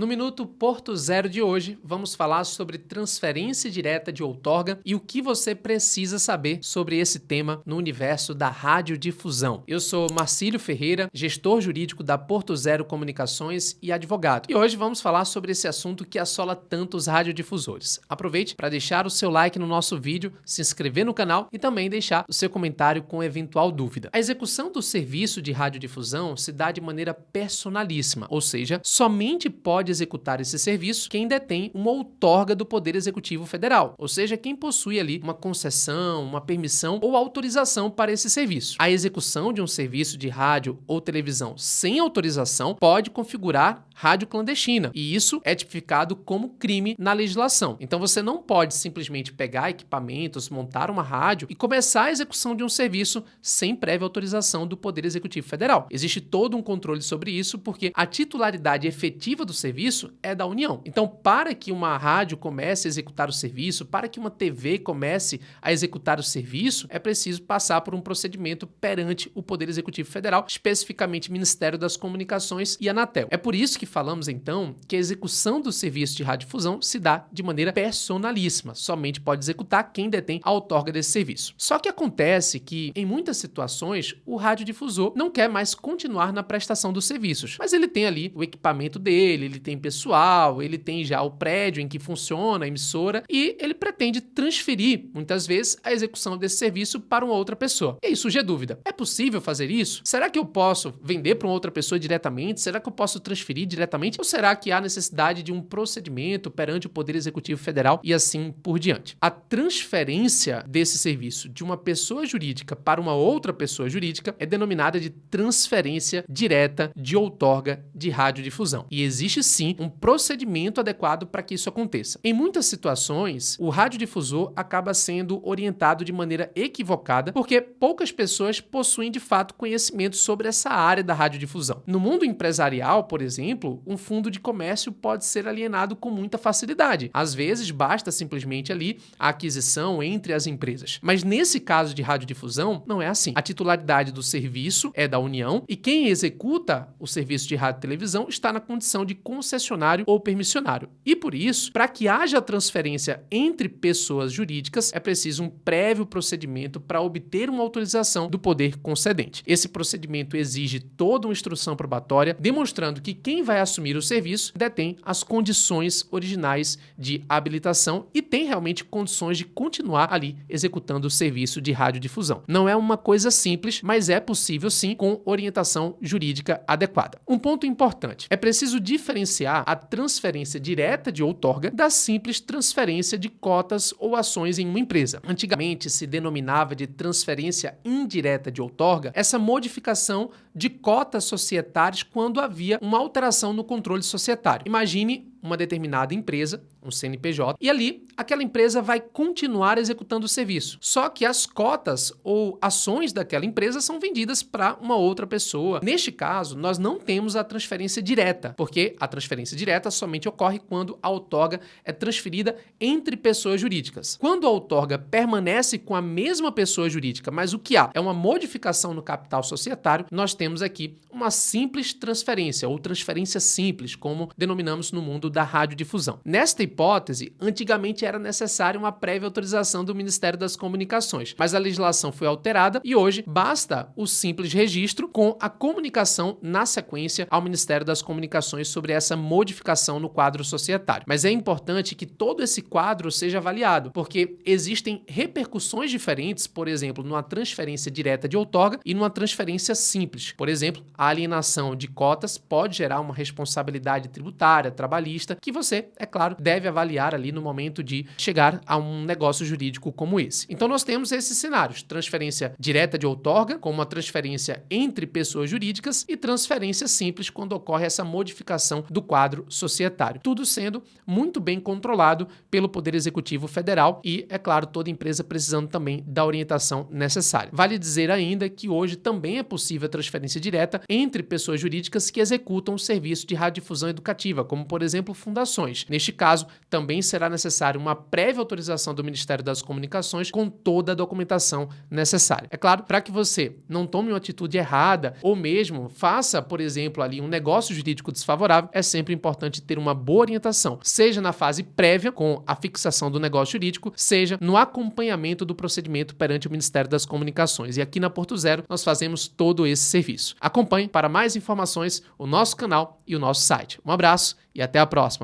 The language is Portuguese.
No Minuto Porto Zero de hoje, vamos falar sobre transferência direta de outorga e o que você precisa saber sobre esse tema no universo da radiodifusão. Eu sou Marcílio Ferreira, gestor jurídico da Porto Zero Comunicações e advogado. E hoje vamos falar sobre esse assunto que assola tantos radiodifusores. Aproveite para deixar o seu like no nosso vídeo, se inscrever no canal e também deixar o seu comentário com eventual dúvida. A execução do serviço de radiodifusão se dá de maneira personalíssima, ou seja, somente pode executar esse serviço quem detém uma outorga do Poder Executivo Federal, ou seja, quem possui ali uma concessão, uma permissão ou autorização para esse serviço. A execução de um serviço de rádio ou televisão sem autorização pode configurar rádio clandestina, e isso é tipificado como crime na legislação. Então você não pode simplesmente pegar equipamentos, montar uma rádio e começar a execução de um serviço sem prévia autorização do Poder Executivo Federal. Existe todo um controle sobre isso porque a titularidade efetiva do serviço é da União. Então, para que uma rádio comece a executar o serviço, para que uma TV comece a executar o serviço, é preciso passar por um procedimento perante o Poder Executivo Federal, especificamente Ministério das Comunicações e Anatel. É por isso que falamos, então, que a execução do serviço de radiodifusão se dá de maneira personalíssima. Somente pode executar quem detém a outorga desse serviço. Só que acontece que, em muitas situações, o radiodifusor não quer mais continuar na prestação dos serviços, mas ele tem ali o equipamento dele, ele tem pessoal, ele tem já o prédio em que funciona a emissora e ele pretende transferir, muitas vezes, a execução desse serviço para uma outra pessoa. E aí surge a dúvida: é possível fazer isso? Será que eu posso vender para uma outra pessoa diretamente? Será que eu posso transferir diretamente? Ou será que há necessidade de um procedimento perante o Poder Executivo Federal e assim por diante? A transferência desse serviço de uma pessoa jurídica para uma outra pessoa jurídica é denominada de transferência direta de outorga de radiodifusão. E existe sim um procedimento adequado para que isso aconteça. Em muitas situações, o radiodifusor acaba sendo orientado de maneira equivocada porque poucas pessoas possuem de fato conhecimento sobre essa área da radiodifusão. No mundo empresarial, por exemplo, um fundo de comércio pode ser alienado com muita facilidade. Às vezes, basta simplesmente ali a aquisição entre as empresas. Mas nesse caso de radiodifusão, não é assim. A titularidade do serviço é da União e quem executa o serviço de rádio e televisão está na condição de concessionário ou permissionário. E por isso, para que haja transferência entre pessoas jurídicas, é preciso um prévio procedimento para obter uma autorização do poder concedente. Esse procedimento exige toda uma instrução probatória, demonstrando que quem vai assumir o serviço detém as condições originais de habilitação e tem realmente condições de continuar ali executando o serviço de radiodifusão. Não é uma coisa simples, mas é possível sim com orientação jurídica adequada. Um ponto importante: é preciso diferenciar a transferência direta de outorga da simples transferência de cotas ou ações em uma empresa. Antigamente se denominava de transferência indireta de outorga essa modificação de cotas societárias quando havia uma alteração no controle societário. Imagine uma determinada empresa, um CNPJ, e ali aquela empresa vai continuar executando o serviço. Só que as cotas ou ações daquela empresa são vendidas para uma outra pessoa. Neste caso, nós não temos a transferência direta, porque a transferência direta somente ocorre quando a outorga é transferida entre pessoas jurídicas. Quando a outorga permanece com a mesma pessoa jurídica, mas o que há é uma modificação no capital societário, nós temos aqui uma simples transferência ou transferência simples, como denominamos no mundo da radiodifusão. Nesta hipótese, antigamente era necessária uma prévia autorização do Ministério das Comunicações, mas a legislação foi alterada e hoje basta o simples registro com a comunicação na sequência ao Ministério das Comunicações sobre essa modificação no quadro societário. Mas é importante que todo esse quadro seja avaliado, porque existem repercussões diferentes, por exemplo, numa transferência direta de outorga e numa transferência simples. Por exemplo, a alienação de cotas pode gerar uma responsabilidade tributária, trabalhista, que você, é claro, deve avaliar ali no momento de chegar a um negócio jurídico como esse. Então nós temos esses cenários: transferência direta de outorga, como uma transferência entre pessoas jurídicas, e transferência simples quando ocorre essa modificação do quadro societário. Tudo sendo muito bem controlado pelo Poder Executivo Federal e, é claro, toda empresa precisando também da orientação necessária. Vale dizer ainda que hoje também é possível a transferência direta entre pessoas jurídicas que executam o serviço de radiodifusão educativa, como, por exemplo, fundações. Neste caso, também será necessário uma prévia autorização do Ministério das Comunicações com toda a documentação necessária. É claro, para que você não tome uma atitude errada ou mesmo faça, por exemplo, ali um negócio jurídico desfavorável, é sempre importante ter uma boa orientação, seja na fase prévia, com a fixação do negócio jurídico, seja no acompanhamento do procedimento perante o Ministério das Comunicações. E aqui na Porto Zero nós fazemos todo esse serviço. Acompanhe para mais informações o nosso canal e o nosso site. Um abraço e até a próxima.